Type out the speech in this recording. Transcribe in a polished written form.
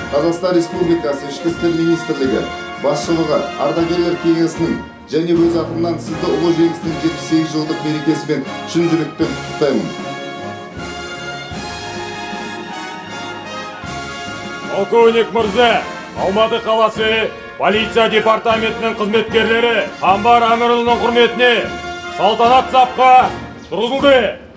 Қазақстан Республикасы Ішкі істер министрлігі басшылығы ардагерлер кеңесінің және өз атымнан сізді ұлы жеңістің 78 жылдық мерекесімен шын жүректен құттықтаймын. Полковник мырза, Алматы қаласы полиция департаментінің қызметкерлері Қамбар Әмірұлының құрметіне салтанат сапқа тұрғызылды.